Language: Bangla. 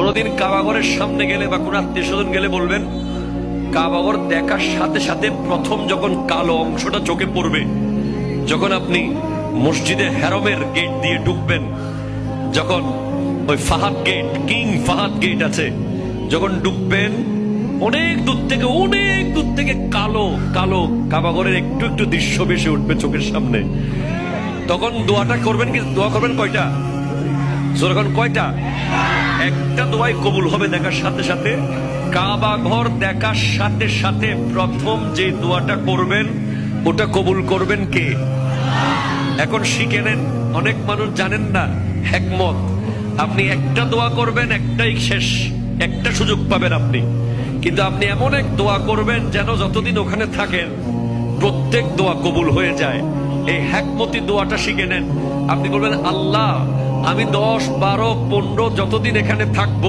কোনোদিন কাবাগরের সামনে গেলে বা কোন আত্মীয় স্বজন গেলে বলবেন, কাবাগর দেখার সাথে সাথে প্রথম যখন কালো অংশটা চোখে পড়বে, যখন আপনি মসজিদে হেরমের গেট দিয়ে ঢুকবেন, যখন ওই Fahad gate, king Fahad gate আছে, যখন ঢুকবেন অনেক দূর থেকে কালো কালো কাবাগরের একটু একটু দৃশ্য ভেসে উঠবে চোখের সামনে। তখন দোয়াটা করবেন, কি দোয়া করবেন কয়টা? যখন কয়টা? একটা দোয়াই কবুল হবে দেখার সাথে সাথে। কাবা ঘর দেখার সাথে সাথে প্রথম যে দোয়াটা করবেন ওটা কবুল করবেন কে? এখন শিখে নেন, অনেক মানুষ জানেন না হিকমত। আপনি একটা দোয়া করবেন, একটাই শেষ, একটা সুযোগ পাবেন আপনি, কিন্তু আপনি এমন এক দোয়া করবেন যেন যতদিন ওখানে থাকেন প্রত্যেক দোয়া কবুল হয়ে যায়। এই হিকমতি দোয়াটা শিখে নেন। আপনি বলবেন, আল্লাহ আমি 10, 12, 15 যতদিন এখানে থাকবো